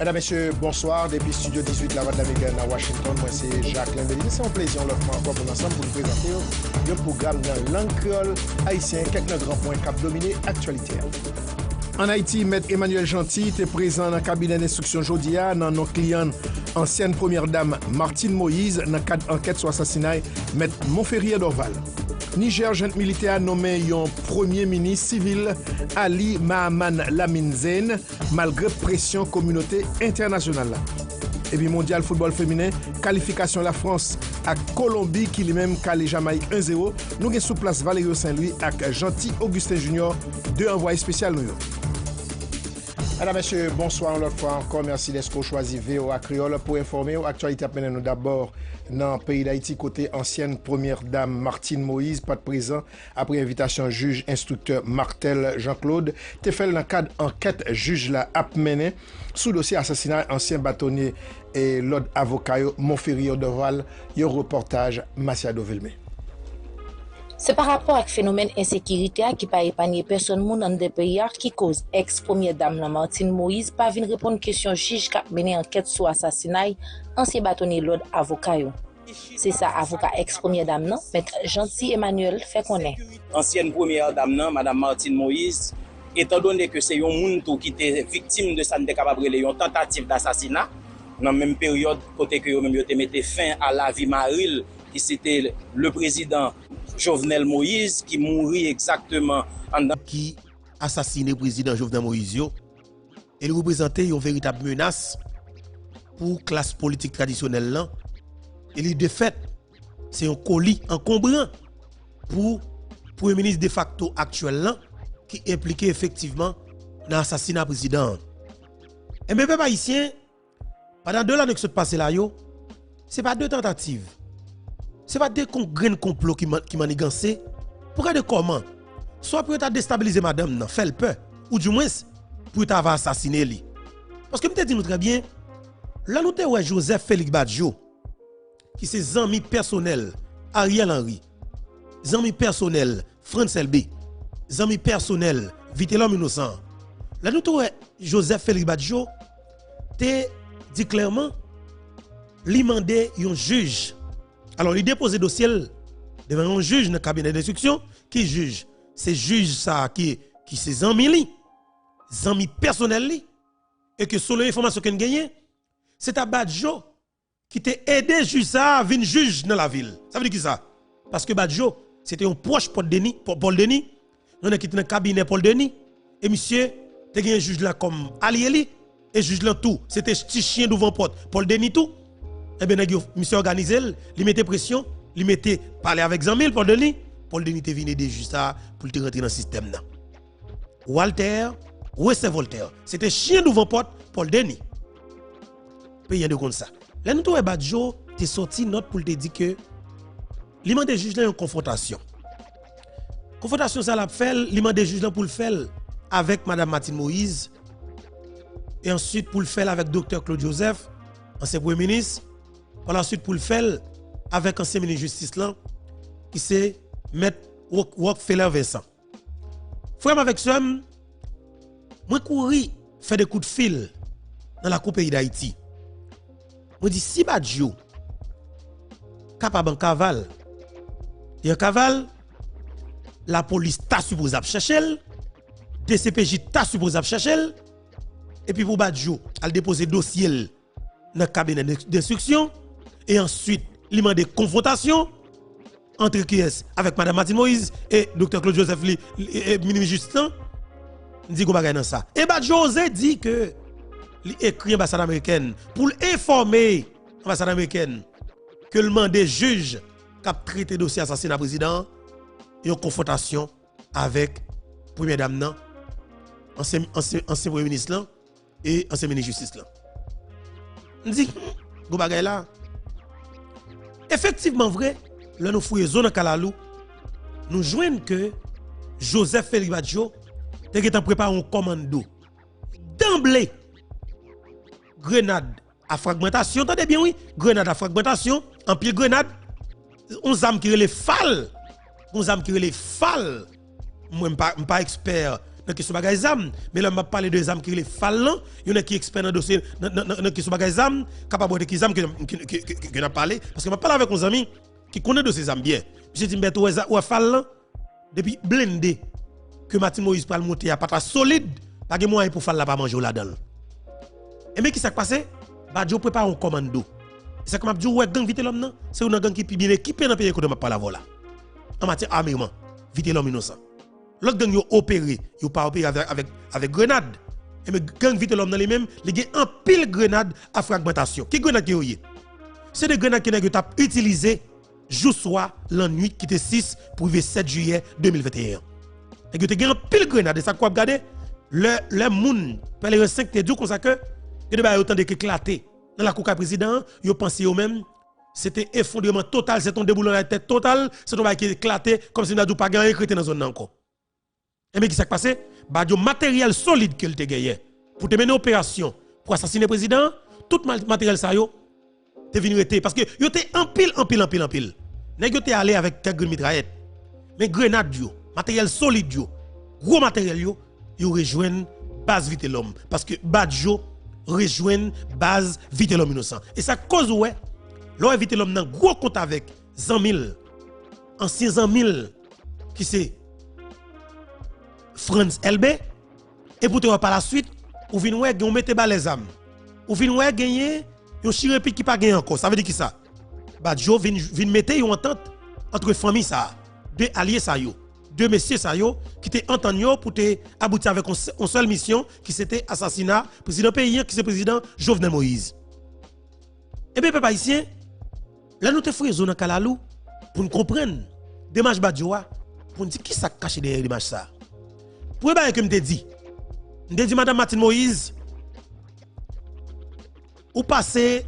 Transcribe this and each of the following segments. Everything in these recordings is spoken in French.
Mesdames, Messieurs, bonsoir. Depuis Studio 18, la Voix de l'Amérique à Washington, moi c'est Jacques Lembelli. C'est un plaisir, on le fait encore pour ensemble pour vous présenter le programme dans langue créole haïtien, quelques grands points cap dominé actualité. En Haïti, M. Emmanuel Gentil était présent dans le cabinet d'instruction Jodia, dans nos clients, ancienne première dame Martine Moïse, dans le cadre d'enquête sur l'assassinat M. Montferrier d'Orval. Niger, jeune militaire nommé un premier ministre civil Ali Mahaman Lamine Zen, malgré pression communauté internationale. Et puis mondial football féminin, qualification la France à Colombie qui lui-même calé Jamaïque 1-0. Nous avons sous place Valérie Saint-Louis avec Gentil Augustin Junior, deux envoyés spéciaux nous. Mesdames, Messieurs, bonsoir une autre fois encore. Merci d'être choisi VOA Creole pour informer. Actualité appelle nous d'abord dans le pays d'Haïti, côté ancienne première dame Martine Moïse, pas de présent après invitation juge instructeur Martel Jean-Claude. Te fait dans le cadre enquête juge la mené sous dossier assassinat ancien bâtonnier et l'autre avocat Montferrier d'Orval. Un reportage Massiado Vilmé. C'est par rapport à phénomène insécurité qui pas épargner personne dans des pays qui cause ex-première dame Martine Moïse pas venir répondre question juge qui a mené enquête sur assassinat ancien bâtonnier l'autre avocat. C'est ça avocat ex-première dame non, maître Gentil Emmanuel fait connaître. Ancienne première dame non, madame Martine Moïse, étant donné que c'est un monde qui était victime de ça ne capable de une tentative d'assassinat dans la même période côté que même yo te mettait fin à la vie Maril qui c'était le président Jovenel Moïse qui mourit exactement qui assassiné le président Jovenel Moïse et il représentait une véritable menace pour la classe politique traditionnelle là. Et les défaites c'est un colis encombrant pour le premier ministre de facto actuel là qui impliqué effectivement dans l'assassinat président. Et mes peuple haïtien pendant 2 ans que se passe là c'est pas 2 tentatives. C'est pas des grains complot qui manigancé pour regarder comment soit pour déstabiliser madame nan fait le peur ou du moins pour avoir assassiné lui parce que me dit nous très bien là nous te ouais Joseph Félix Badjo qui c'est amis personnel Ariel Henry amis personnel France LB amis personnel Vitellum innocent là nous te ouais Joseph Félix Badjo te dit clairement li mandé un juge. Alors, il dépose le dossier devant un juge dans le cabinet d'instruction qui juge. C'est juge ça qui c'est amis personnel et que sur l'information qu'on gagne, c'est à Badjo qui t'a aidé juge ça à venir juge dans la ville. Ça veut dire qui ça? Parce que Badjo, c'était un proche Paul Denis, on a quitté dans le cabinet Paul Denis et monsieur t'as gagné juge là comme allié et juge là tout, c'était petit chien devant porte Paul Denis tout. Eh bien, monsieur organisé, il mettait pression, il mettait parler avec Zamil Paul Denis te venu de juste ça pour te rentrer dans le système. Walter, où c'est Voltaire? C'était chien devant porte Paul Denis. Pays de comme ça. Là, nous, Badjo, t'es sorti note pour te dire que l'imam des juges là une confrontation. Confrontation, ça l'a fait, l'imam des juges là pour le faire avec madame Martine Moïse et ensuite pour le faire avec docteur Claude Joseph, ancien premier ministre. Par la suite pour le faire avec ancien ministre de justice là qui c'est maître Rockefeller Vincent. Frère avec ça moi courir faire des coups de fil dans la coupe pays d'Haïti. Moi dit si Badjo capable en cavale et en cavale la police t'a supposé chercher DCPJ t'a supposé chercher et puis pour Badjo elle déposer dossier dans le cabinet d'instruction. Et ensuite, il m'a des confrontations entre qui est avec Mme Martine Moïse et Dr. Claude Joseph, ministre Justin. Il dit qu'on va dans ça. Et José dit que il écrit l'ambassade américaine pour informer l'ambassade américaine que le mandat juge qui a traité dossier assassinat président et en confrontation avec première dame, ancien premier ministre et ancien ministre de justice. Il dit qu'on va là. Effectivement vrai, là nous fouillons zone Kalalou, nous joignons que Joseph Félix Badjo était préparé un commando. D'emblée, grenade à fragmentation, entendez bien oui, grenade à fragmentation, en pied grenade, on zam qui les fal, moi pas expert dans question bagay zam, mais là m'a parlé de zam qui les fallant, il y en a qui expert dans dossier dans question bagay zam, capable de qui zam que n'a parlé parce que m'a parlé avec nos amis qui connaît de ces zam bien. J'ai dit Mbeto ou fallant depuis blindé que Martin Moïse pral monter à patra solide, pas de moyen pour faire la pas manger là-dedans. Et mais qui s'est passé? Badjo prépare un commando. C'est comme Abdou ouais gang vite l'homme non, c'est une gang qui bien équipé dans pays que m'a parler voilà. En matière armement, vite l'homme innocent. L'autre gang yo opéré, yo pas opéré avec grenade. Et mais gang vite l'homme dans les mêmes, les gars en pile grenade à fragmentation. Qui grenade qui yo? C'est des grenades qui nèg t'a utilisé jour soir la nuit qui était 6 pour le 7 juillet 2021. Et que tu as pile grenade, ça quoi regarder le moun pèlerin 5 te dit comme ça que il y a autant de éclaté dans la cour président, yo pensé eux même c'était effondrement total, c'est ton déboulonnage de tête total, c'est ton bail qui éclaté comme si n'a pas gagné écrit dans zone encore. Et mais qui s'est passé? Bah du matériel solide qu'il te gagné pour te mener opération pour assassiner le président, tout matériel ça yo te venu rete parce que yo te en pile. Nèg yo te allé avec quelques mitraillettes. Mais grenade yo, matériel solide yo, gros matériel yo rejoignent base vite l'homme parce que Badjo rejoignent base vite l'homme innocent. Et ça cause ouais, l'on vite l'homme dans gros compte avec 100 000 anciens 100 000 qui c'est Franz LB et pour te par la suite ou vinn ouais on mette bas les âmes. Ou vinn ouais gagner un chirépite qui pas gagné encore. Ça veut dire qui ça? Badjo vinn mettre une entente entre famille ça, deux alliés ça yo, deux messieurs ça yo qui étaient entendus pour te aboutir avec une seule mission qui c'était assassinat président pays qui c'est président Jovenel Moïse. Et bien peuple haïtien, là nous te faisons dans Kalalou pour nous comprendre démarche Badjo pour nous dire qui ça caché derrière démarche ça. Pour que me te dit madame Martine Moïse ou passer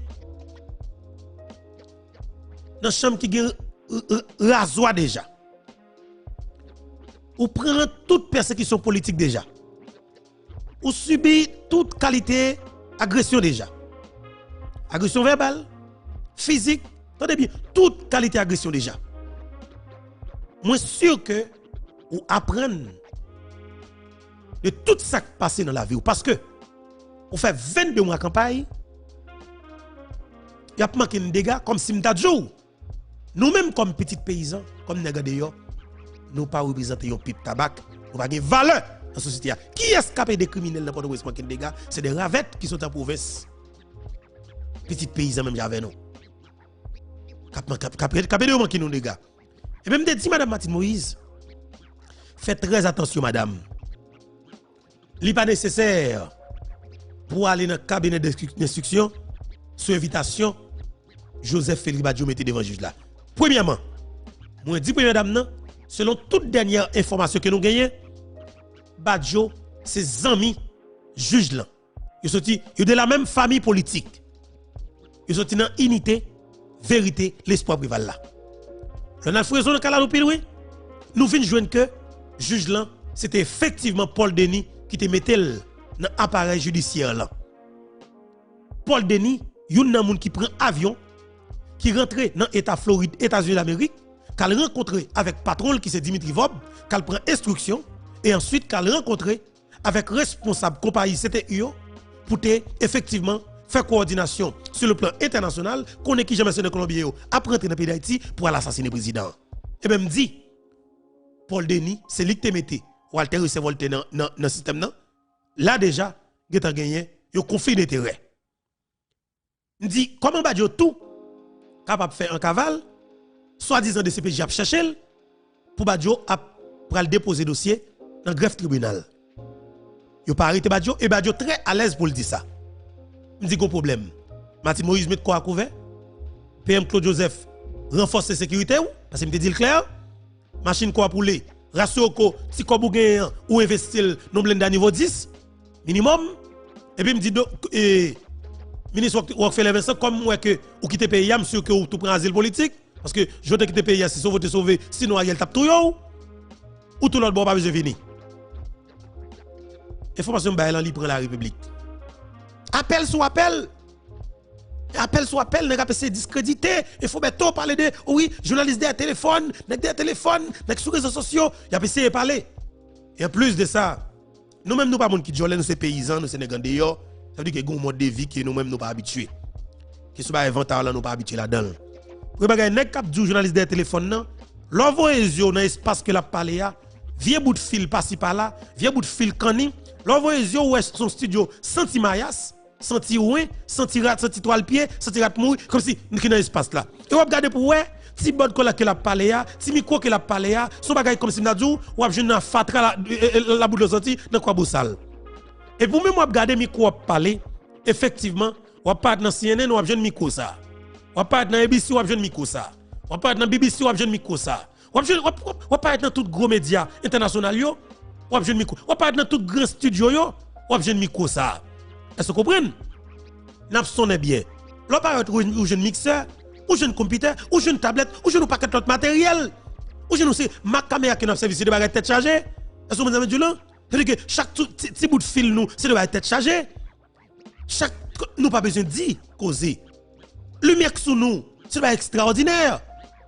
dans chambre qui gagne rasoir déjà. Ou prend toute persécution politique déjà. Ou subit toute qualité agression déjà. Agression verbale, physique, attendez bien, toute qualité agression déjà. Moi sûr que ou apprendre de tout ça qui passe dans la vie parce que on fait 22 mois de campagne, il y a manqué de dégâts comme si m'ta jou. Nous-mêmes comme petits paysans, comme nèg d'ailleurs, nous pas représenter un pipe tabac, nous pas de valeur dans la société. Qui est escapé des criminels dans Port-au-Prince manqué de dégâts? C'est des ravettes qui sont en province. Petits paysans même j'avais nous. Capé de manquer nous dégâts. Et même dit madame Martine Moïse, faites très attention madame. Il n'est pas nécessaire pour aller dans le cabinet d'instruction sur invitation Joseph Félix Badjo mette devant le juge là. Premièrement, moi dis première dame non, selon toute dernière information que nous gagnons, Badjo ses amis juge là. Ils sont de la même famille politique. Ils sont dans unité, vérité, l'espoir préval là. On a fait raison dans Kalalou oui. Nous venons joindre que juge là, c'était effectivement Paul Denis qui te mettait dans l'appareil judiciaire là. Paul Denis, yon nan moun qui prend avion, qui rentre dans l'État Floride, États-Unis d'Amérique, qu'elle rencontre avec patron qui c'est Dimitri Vob, qu'elle prend instruction, et ensuite qu'elle rencontre avec responsable compagnie CTUO pour te effectivement faire coordination sur le plan international, qu'on est qui jamais de Colombie après rentrer dans le pays d'Haïti pour aller assassiner le président. Et même dit, Paul Denis, c'est lui qui te mette, Walter se volte dans le système là. Là déjà, il a gagné un conflit d'intérêt. Il dit, comment Badjo tout capable de faire un cavale, soi-disant de CPJ a cherché pour Badjo pour le déposer dossier dans le greffe tribunal. Il n'a pas arrêté Badjo et Badjo très à l'aise pour le dire ça. Il dit qu'on problème. Martin Moïse met quoi à couvert? PM Claude Joseph renforce la sécurité parce que me dit clair. Machine quoi pour les ratio ko si ko bougen ou investir non blenda niveau 10 minimum et puis me dit ministre Rockefeller Vincent comme moi que ou quitter pays am sûr que ou tout prend asile politique parce que je te quitter pays si sauver te sauver sinon Ariel tape tout yo ou tout l'autre bon pas besoin venir. Information bail en li prend la République. Appel sur appel. Appel sur appel, n'est pas discrédité. Il faut bientôt parler de, oui, journaliste des téléphones, des téléphones, des sur réseaux sociaux. Il y a essayé de parler. Et en plus de ça, Nous-mêmes, nous pas monde qui jolé, nous c'est paysans, nous c'est nèg dehors. Ça veut dire que y a un mode de vie que nous-mêmes nous pas habitués. Qui soit inventaire là nous pas habitués là-dedans. Pour bagay nèg k'ap djou journaliste des téléphones nan, l'envoyer yo dans espace que la parler a, vieux bout de fil par-ci par-là, vieux bout de fil kani, l'envoyer yo ouais son studio senti mayas, senti ouin, senti rat, senti toile pied, senti rat mourir comme si nous qui dans espace là. Et on regarder pour ouais ti bod ko la que la parler a, ti micro que la parler a, son bagay comme si n'a djou ou a jeune fatra la bout de sorti dans quoi boussal. Et pour même on regarder micro parler, effectivement, on pas dans CNN ou a jeune micro ça. On pas dans ABC ou a jeune micro ça. On pas dans BBC ou a jeune micro ça. On pas dans tout gros médias internationaux yo, ou a jeune micro. On pas dans tout grand studio yo, ou a jeune micro ça. Est-ce que vous comprenez? N'a sonné bien. L'on pas ou jeune mixeur, ou jeune computer, ou jeune tablette, ou jeune paquet d'autres matériel. Ou jeune aussi ma caméra qui n'a service de baguette tête chargée. Est-ce que vous avez dit là? C'est-à-dire que chaque petit bout de fil nous, c'est de baguette tête chargée. Chaque nous pas besoin de dire causer. Lumière sous nous, c'est extraordinaire.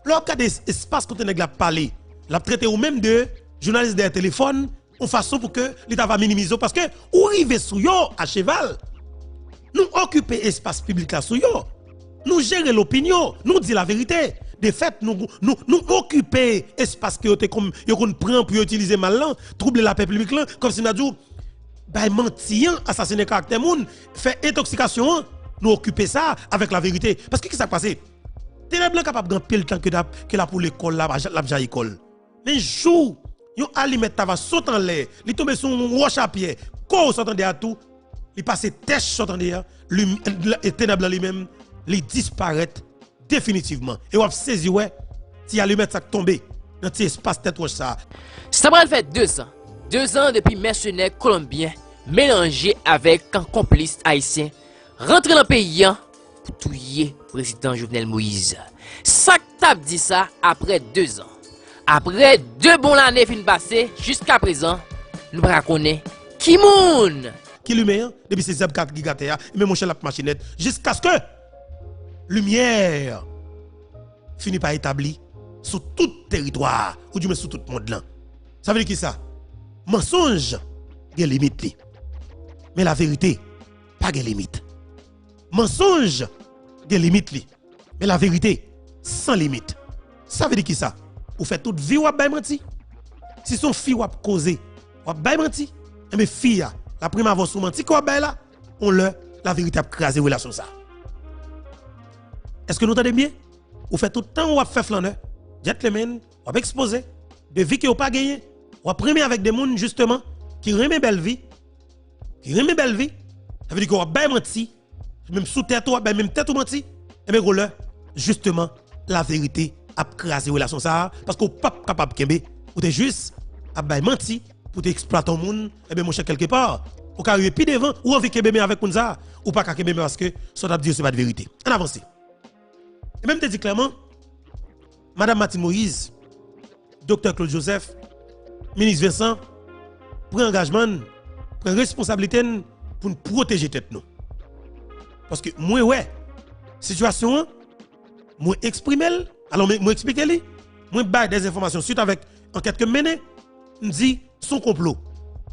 Lorsqu'il y a des espaces qu'on a parlé, la traité ou même de journalistes des téléphones, en façon pour que l'État va minimiser parce que ou arriver sous yo à cheval. Nous occuper espace public là sous yo. Nous gérer l'opinion, nous dire la vérité. De fait, nous occuper espace que yo prend pour utiliser mal là, troubler la paix publique là, comme si nous a dit bah mentir, assassiner caractère moun, faire intoxication, nous occuper ça avec la vérité. Parce que qu'est-ce qui s'est passé? Ténèbres blanc capable de pile temps que la pour l'école là, la école. Mais jour, yon aliment ta va sauter en l'air, li tombe sur un roche à pied, ko s'entendait à tout, li passe tèche s'entendait et ténèbres blanc lui-même, li disparaît définitivement. Et on saisi ouais, si allumette ça tomber dans cet espace tête roche ça. Ça va faire 2 ans. 2 ans depuis mercenaires colombiens mélangés avec un complice haïtien rentré dans le pays pour tuer le président Jovenel Moïse. Ça t'a dit ça après 2 ans. Après 2 bonnes années fin passées, jusqu'à présent, nous ne connaissons qui moun. Qui lumière depuis ces zeb qui gâte et même mon chef la machinette jusqu'à ce que lumière finit par établi sur tout territoire ou du moins sur tout le monde là. Ça veut dire qui ça? Mensonge, il y a limite. Mais la vérité, pas de limite. Mensonge, il y a limite. Mais la vérité, sans limite. Ça veut dire qui ça? Ou fait toute vie ou a menti. Si son fille ou a causé, ou a menti, et mes filles, la prime avant sous menti, quoi là, on le, la vérité a crasé relation ça. Est-ce que nous entendez bien? Ou fait tout le temps ou a fait flaneur, gentleman, ou a exposé, de vie qui ou pas gagné. Ou premier avec des gens justement qui remet belle vie. Qui remet belle vie. Ça veut dire qu'on a menti. Même sous tête ou même tête ou menti. Et bien justement la vérité a crasé relation ça parce qu'on pas capable kembe ou t'es juste a menti pour t'exploiter au monde et bien mon cher quelque part. Ou ka arriver puis devant ou envie kembe avec moun ça ou pas kembe parce que ça t'a dit c'est pas de vérité. On avance. Et même te dit clairement Madame Martine Moïse, Dr Claude Joseph, Ministre Vincent, prend engagement, prend responsabilité pour nous protéger tête nous. Parce que moi ouais, situation moi exprimer, alors moi expliquer li, moi bail des informations suite avec enquête que mené, me dit son complot.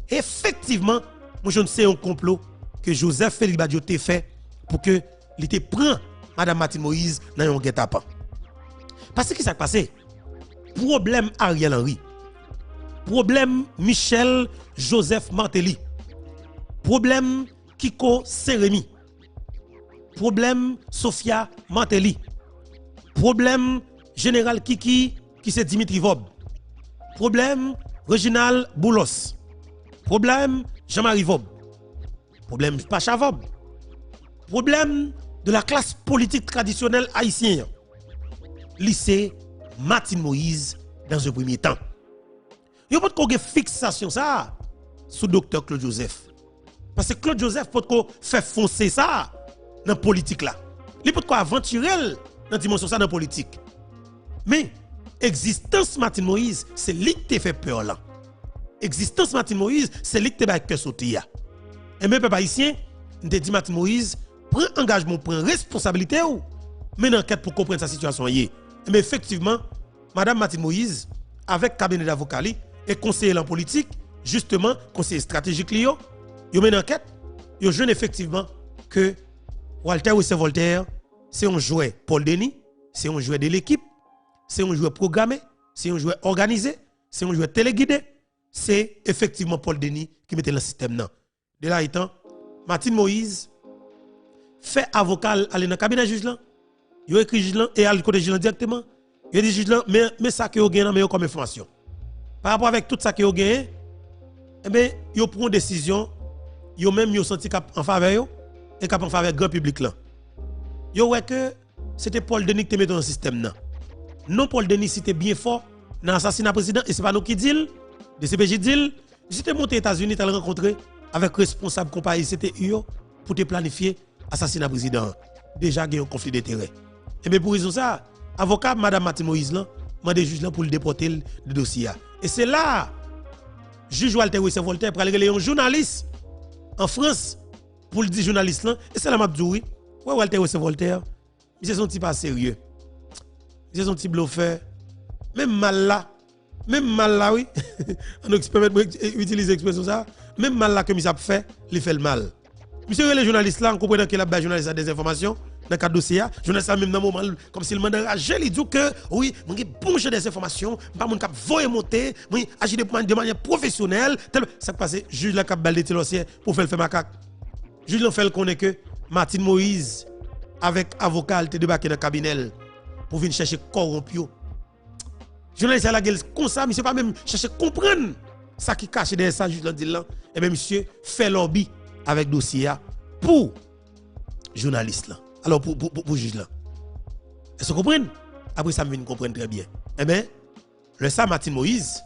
Effectivement, moi je ne sais un complot que Joseph Félix Badio t'a fait pour que il te prend Madame Martine Moïse dans un guet-apens. Parce que qui s'est passé? Problème Ariel Henry. Problème Michel Joseph Martelly. Problème Kiko Saint-Rémy. Problème Sophia Martelly. Problème Général Kiki qui c'est Dimitri Vob. Problème Reginald Boulos. Problème Jean-Marie Vob. Problème Pacha Vob. Problème de la classe politique traditionnelle haïtienne. Lycée Martine Moïse dans un premier temps. Il faut qu'on ait fixation ça sous docteur Claude Joseph. Parce que Claude Joseph peut faire foncer ça dans la politique là. Il peut aventurer dans la dimension ça dans la politique. Mais existence Martine Moïse, c'est lui qui te fait peur là. Existence Martine Moïse, c'est lui qui te fait cœur sauter. Et même peuple haïtien, on te dit Martine Moïse, prend engagement, prend responsabilité ou mais une enquête pour comprendre sa situation. Mais effectivement, Madame Martine Moïse, avec cabinet d'avocat et conseiller en politique, justement, conseiller stratégique, yo mène une enquête, yo jeune effectivement que Walter Voltaire, c'est un joueur Paul Denis, c'est un joueur de l'équipe, c'est un joueur programmé, c'est un joueur organisé, c'est un joueur téléguidé, c'est effectivement Paul Denis qui mettait le système là. De là étant, Martin Moïse fait avocat aller dans le cabinet juge là, il écrit juge là et à côté juge là directement, il dit juge là mais ça que vous gagnez mais comme information. Par rapport avec tout ça que vous gagnez, eh bien, vous prenez une décision, vous même vous senti en faveur yo et cap en faveur grand public là. Yo ouais que c'était Paul Denis qui te met dans le système là. Non Paul Denis c'était bien fort dans l'assassinat président et c'est pas nous qui dit, de CPJ dit, j'étais monté aux États-Unis, t'as rencontré avec responsable compagnie c'était yo pour te planifier assassinat président. Déjà il y a un conflit d'intérêt. Et bien pour raison ça, avocat madame Martin Moïse là, mande juge là pour le déporter le dossier. Et c'est là juge Walter Voltaire pour aller un journaliste en France pour le dire journaliste là et c'est là m'a dit oui. Ouais Walter Voltaire, c'est son type pas sérieux. C'est son type bluffeur. Même mal là oui. On utilise l'expression ça. Même mal là que monsieur a fait, il fait le mal. Monsieur le journaliste là, on comprend qu'il a des journalistes des informations dans le cadre dossier. Journaliste là même dans moment comme s'il m'a enragé, il dit que oui, mon gars bon des informations, pas mon cap voyer monter, moi agir de manière professionnelle, ça passe juge la cap balde dossier pour faire macaque. Juge là fait le connaît que Martin Moïse avec avocat te débarqué dans le cabinet pour venir chercher corrompu. Journaliste la gueule comme ça, monsieur pas même chercher comprendre ça qui cache derrière ça juge là dit là et bien monsieur fait lobby avec dossier pour journaliste là. Alors pour juge là. Est-ce que vous comprenez? Après ça me comprendre très bien. Eh bien, le ça Martin Moïse,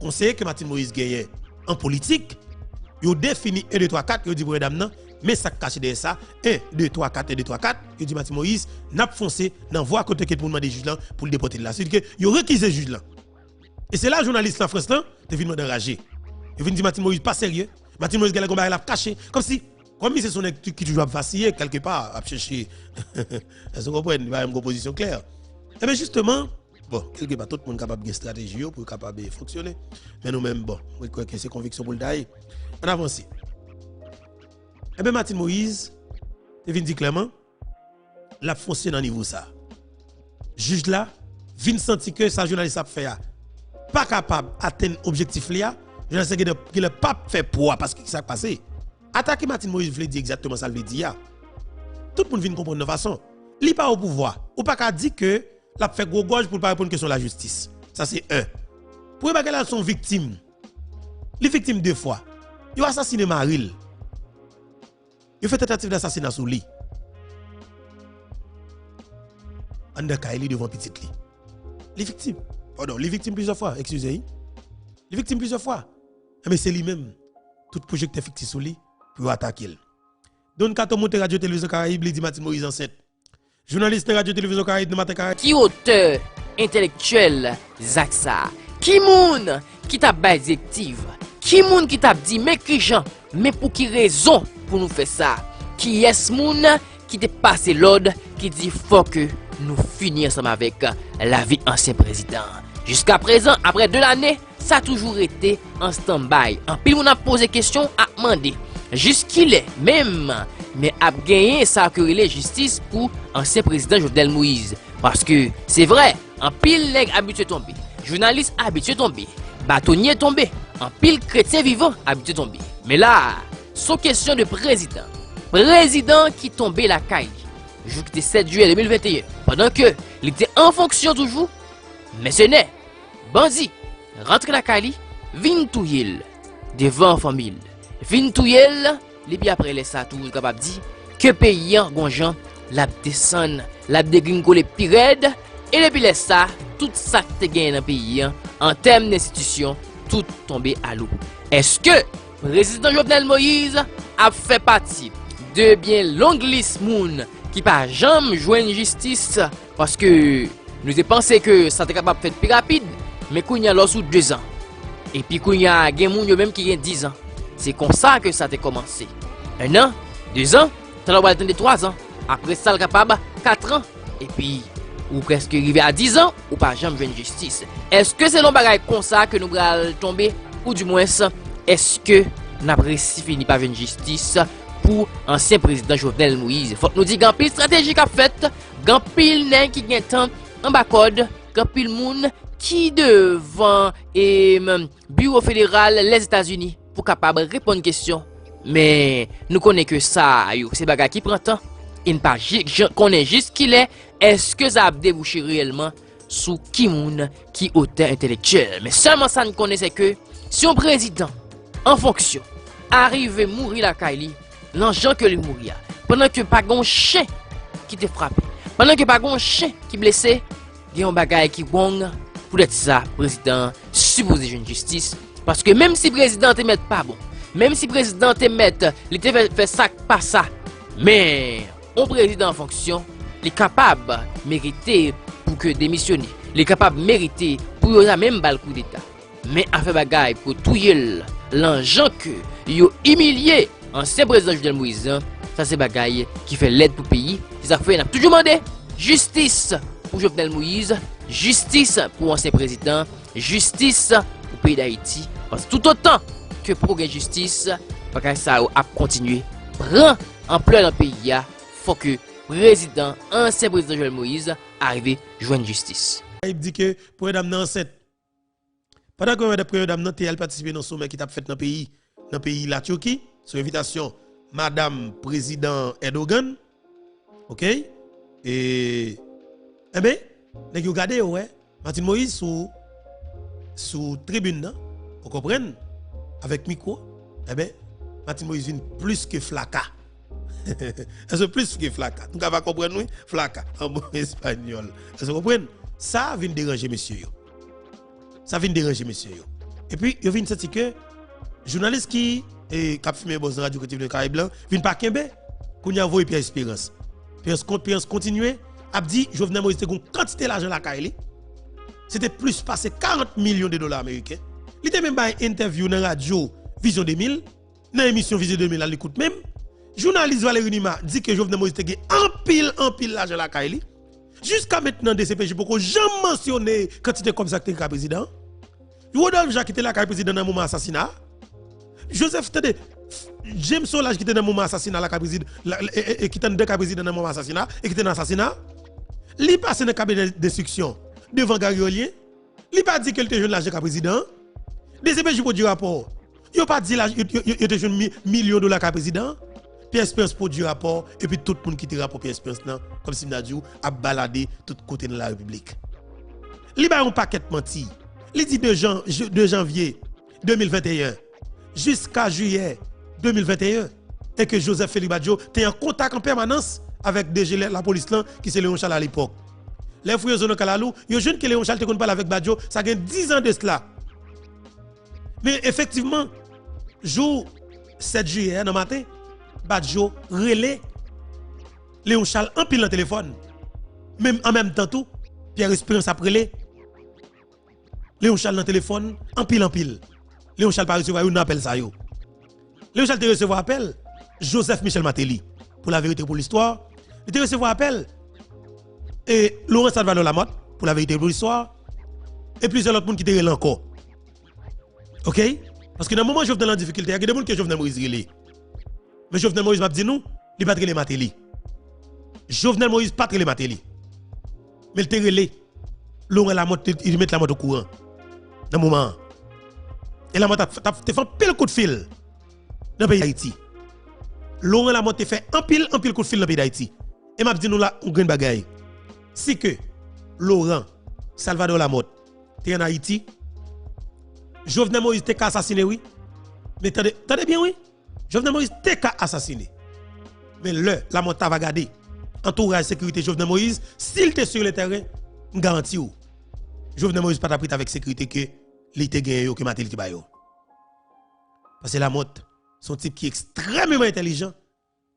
conseiller que Martin Moïse gagne en politique, il définit 1 2 3 4, il dit pour madame non, mais ça cache derrière ça 1 2 3 4 1 2 3 4, il dit Martin Moïse n'a foncé dans voie côté pour demander juge là pour le déporter là. C'est que il requise juge là. Et c'est là journaliste en France là, te vient d'enrager. Il vient dire Martin Moïse pas sérieux. Martin Moïse gars combat l'a caché comme si c'est son qui toujours vaciller quelque part à chercher. Est-ce que vous comprenez? Il y a une proposition claire. Et bien justement, bon, quelque part tout le monde est capable de stratégie pour capable de fonctionner. Mais nous-mêmes, bon, je crois que c'est conviction pour le taille. On avance. Et bien Martin Moïse, il vient dire clairement, l'a foncé dans le niveau ça. Juge là, vient sentir que sa journaliste a fait pas capable d'atteindre l'objectif là. Je ne sais que le pape fait poids parce que ça a passé. Attaquer Martin Moïse veut dire exactement ça, le dit. Tout le monde vient comprendre de façon. Il n'est pas au pouvoir. Ou pas qu'à dire que la fait gros gorge pour ne pas répondre à question de la justice. Ça c'est un. Pour les gens sont victimes. Les victimes 2 fois. Ils ont assassiné Maril. Ils ont fait tentative d'assassinat sur lui. Andakaili devant petite li. Les victimes. Pardon, les victimes plusieurs fois, excusez. Les victimes plusieurs fois. Mais c'est lui-même. Tout projecteur fictif sur lui pour attaquer. Donc, quand on monte Radio Télévision Caraïbe, il dit Martin Moïse enceinte. Journaliste de Radio Télévision Caraïbe de Matin Caraïbe. Qui auteur intellectuel Zaksa? Qui moun qui t'a ba directive? Qui moun qui t'a dit mais qui gens? Mais pour qui raison pour nous faire ça? Qui est moun qui te passe l'ordre qui dit faut que nous finissions ensemble avec la vie ancien président? Jusqu'à présent, après 2 années, ça a toujours été en stand-by. En pile, on a posé question à demander. Jusqu'il est même, mais a gagné ça que la justice pour ancien président Jovenel Moïse. Parce que c'est vrai, en pile nèg habitué tomber, journaliste habitué tomber, bâtonnier tombé, en pile chrétien vivant habitué tomber. Mais là, c'est question de président. Président qui tombait la caille. Le 7 juillet 2021, pendant que il était en fonction toujours. Mais ce n'est bandit rentre la Cali, vin touyel devant famille. Vin touyel, et puis après les ça tout capable dit que paysan gonjan la descend, la dégringo les pirèdes et depuis les ça tout ça te gagne dans pays en termes d'institution tout tombé à l'eau. Est-ce que président Jovenel Moïse a fait partie de bien longue liste moun qui pas jamais joindre justice parce que nous avons pensé que ça était capable de faire plus rapide, mais qu'on y a l'os sous 2 ans. Et puis qu'on y a des gens même qui ont 10 ans. C'est comme ça que ça a commencé. 1 an, 2 ans, ça va attendre 3 ans. Après ça, capable 4 ans. Et puis, ou presque arrivé à 10 ans, ou pas jamais jouer justice. Est-ce que c'est l'on bagaille comme ça que nous allons tomber, ou du moins est-ce que n'a réussi fini par une justice pour ancien président Jovenel Moïse? Faut que nous dire grand pile stratégique a fait, grand pile nèg qui gagne temps en bas code, grand pile moun qui devant et bureau fédéral les États-Unis pour capable répondre question. Mais nous connaissons que ça, c'est bagage qui prend temps. Il ne pas connaît juste qu'il est-ce que ça a débouché réellement sous qui moun qui auteur intellectuel. Mais seulement ça nous connaît c'est que si un président en fonction arrive à mourir la Kaili, l'enjeu que lui mourir pendant que pas gon chien qui te frappé, pendant que pas gon chien qui blessé, il y a un bagage qui wong pour être ça président supposé une justice parce que même si président te met pas bon, même si président te met il te fait ça pas ça, mais un président en fonction, il est capable de mériter pour que démissionner, il est capable de mériter pour y même bal coup d'état. Mais à faire bagaille pour tout l'enjeu que yo humilié ancien président Jovenel Moïse, ça c'est bagaille qui fait l'aide pour le pays. C'est ça fait, on a toujours demandé justice pour Jovenel Moïse, justice pour ancien président, justice pour le pays d'Haïti. Parce que tout autant que pour la justice, bagaille ça a continué. Prend ampleur dans le pays, il faut que le président, ancien président Jovenel Moïse, arrive à joindre justice. Il dit que pour les dames enceinte, pendant que les premières dames ont participé dans le sommet qui a fait dans le pays la Turquie, sur invitation Madame Président Erdogan, ok? Et bien, vous regardez, ouais, Martin Moïse sous tribune, vous comprenez? Avec micro, eh bien, Martin Moïse vient plus que flaca. C'est plus que flaca. Nous allons comprendre, oui, flaca en bon espagnol. Vous comprenez? Ça vient déranger monsieur. Ça vient déranger monsieur. Et puis, il vient sentir que journaliste qui cap filmé bon radio côté de Caraïbes blanc vient pas kembe qu'on y a voyé Pierre Espérance. Pierre continuer a dit Jovenel Moïse te gon quantité l'argent la Kaili. C'était plus passé 40 millions de dollars américains. Il était même pas interview dans radio Vision 2000, dans émission Vision 2000 à l'écoute même. Journaliste Valérie Nima dit que Jovenel Moïse te gen en pile l'argent la Kaili. Jusqu'à maintenant DCPJ pour jamais mentionner quantité comme ça que le président. Rodolphe Jacques était là le président dans le moment assassinat. Joseph Tede, James Solage qui était dans le moment assassinat la président et qui était dans le président dans le moment assassinat et qui était dans l'assassinat. Il passe dans le cabinet d'instruction devant Gariolien. Il pas dit que était jeune l'argent président. DCPJ pour du rapport. Il pas dit il était jeune millions de dollars président. Pierre Espérance pour du rapport et puis tout le monde qui te rapport Pierre Espérance comme si Nadjou a baladé tout côté de la République. Il a un paquet menti. Il dit de janvier 2021 jusqu'à juillet 2021 et que Joseph Félix Badjo était en contact en permanence avec DG la police là qui c'est Léon Charles à l'époque. Les fouilles zone Kalalou, yo jeune que Léon Charles te parle avec Badjo, ça gagne 10 ans de cela. Mais effectivement, jour 7 juillet dans matin, Badjo relais Léon Charles en pile dans téléphone. Même en même temps tout, Pierre Espérance a relais Léon Charles dans téléphone en pile. Léon Charles pas recevoir un appel ça yo. Léon Charles te recevoir appel Joseph Michel Matéli pour la vérité pour l'histoire. Il te recevoir appel et Laurent Salvador Lamotte pour la vérité pour l'histoire et plusieurs autres monde qui te relè encore. OK? Parce que dans le moment où Jovenel en difficulté, il y a des gens qui Jovenel Moïse relè. Mais Jovenel Moïse m'a dit nous, il pas relè Matéli. Jovenel Moïse pas relè Matéli. Mais il te relè Laurent Lamotte, il met la moto au courant. Dans le moment. Et la moto a fait un pile coup de fil dans le pays d'Haïti. Laurent Lamotte a fait un pile coup de fil dans le pays d'Haïti. Et m'a dit nous là, on gagne bagaille. Si que Laurent Salvador Lamotte était en Haïti, Jovenel Moïse était assassiné, oui. Mais attendez bien, oui. Jovenel Moïse était assassiné. Mais la moto va garder. Entourage sécurité Jovenel Moïse, s'il était sur le terrain, je garantis ou. Jovenel Moïse pas pris avec sécurité que l'été gagné que Matéli te bayo. Parce que la motte, son type qui est extrêmement intelligent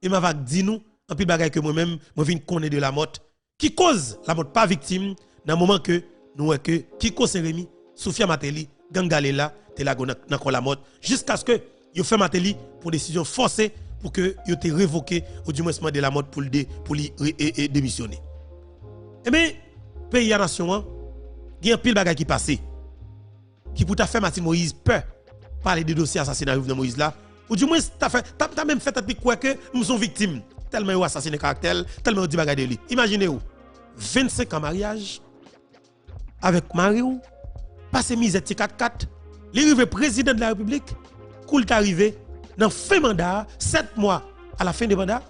et m'a dit nous en pile bagaille que moi-même moi viens connaître de la motte qui cause la motte pas victime dans le moment que nous que Kiko Seremi, Sophia Matéli, Gangalela, te la dans la motte jusqu'à ce que yo fait Matéli pour décision forcée pour que yo te révoqué au du moins de la motte pour démissionner. Eh bien pays à nation il y a un pile bagaille qui passé qui pour ta faire Martin Moïse peur parler des dossiers assassinat Jovenel Moïse là, ou du moins t'as même fait quoi que nous sommes victimes, tellement ils ont assassiné caractère, tellement ils dit bagay de lui. Imaginez-vous, 25 ans mariage avec Mario, passé misère 4-4, l'arrivée président de la République, cool arrivé dans fin mandat, 7 mois à la fin de mandat.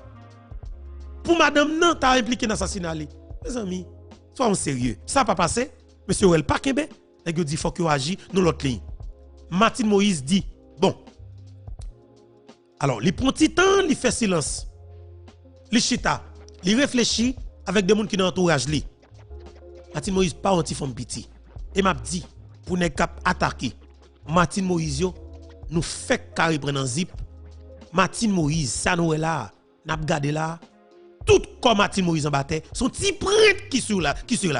Pour madame non, t'as impliqué dans l'assassinat. Mes amis, soyons sérieux. Ça pas passé. Monsieur Orel Pakembe, il dit faut qu'il agisse dans l'autre ligne. Martin Moïse dit bon. Alors, il prend petit temps, il fait silence. Il chita, il réfléchit avec des gens qui dans entourage lui. Martin Moïse pas anti femme piti. Et m'a dit pour ne cap attaquer Martin Moïse yo, nous fait carré prendre zip. Martin Moïse ça nous est là, n'a regardé là. Tout comme Martin Moïse en bataille, son petit prêtre qui sur la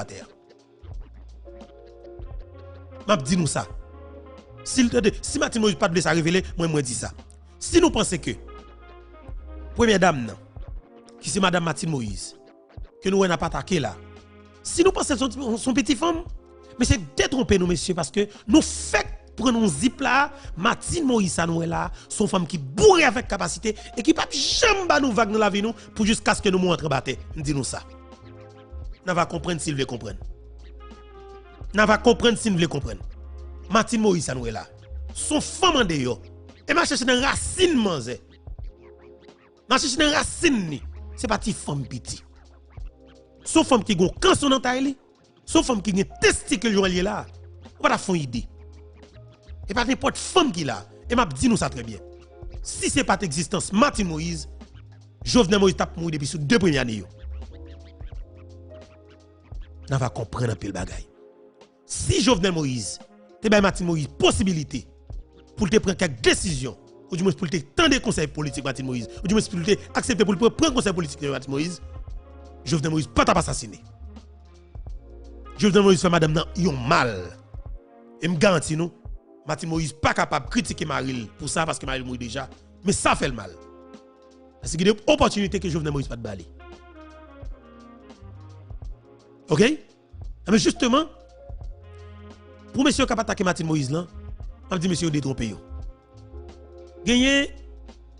terre. M'a dit nous ça. Si Martin Moïse pas de ça révéler, moi dis ça. Si nous pensons que première dame qui c'est madame Martin Moïse que nous n'a pas attaqué là. Si nous pensons son petit femme, mais c'est détromper nous messieurs parce que nous fait prendre un zip là, Martin Moïse ça nous est là, son femme qui bourré avec capacité et qui pas jamais nous vague dans la vie nous pour jusqu'à ce que nous montre battre. Dis nous ça. N'a va comprendre s'il veut comprendre. N'a va comprendre s'il veut comprendre. Martin Moïse ça nous est là. Son femme en dehors. Et m'a cherché dans racine manzé. M'a cherché dans racine ni. C'est pas ti femme petit. Son femme qui gon canson dans taille, son femme qui gen testicule lié là. On va la faire idée. Et pas n'importe femme qui là. Et m'a dit nous ça très bien. Si c'est pas existence Martin Moïse, Jovenel Moïse tape mourir depuis sous 2 premières années. On va comprendre un peu le bagay. Si Jovenel Moïse, te bay Martin Moïse possibilité pour te prendre quelques décisions, ou du moins pour te tendre des conseils politiques Martin Moïse, ou du moins pour te accepter pour prendre conseil politique de Martin Moïse, Jovenel Moïse pas assassiné. Jovenel Moïse fait madame nan yon mal. Et me garantis nous, Martin Moïse pas capable de critiquer Maril pour ça parce que Maril mourit déjà, mais ça fait le mal. Parce qu'il y a des opportunités que Jovenel Moïse pas de balai. OK? Mais justement, pour monsieur qui a attaqué Martin Moïse là, on dit monsieur détrompé yo. Gagné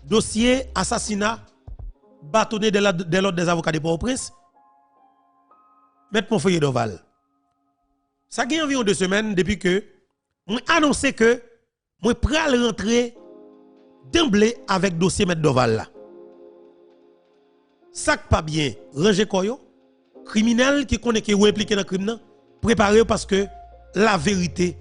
dossier assassinat bâtonné de l'ordre des avocats de Port-au-Prince. Maître Monfoyer Doval. Ça gagne environ 2 semaines depuis que moi annoncé que moi pral rentrer d'emblée avec dossier Maître Doval là. Ça pas bien, ranger koyo, criminel qui connaît qui est impliqué dans le crime, préparé parce que la vérité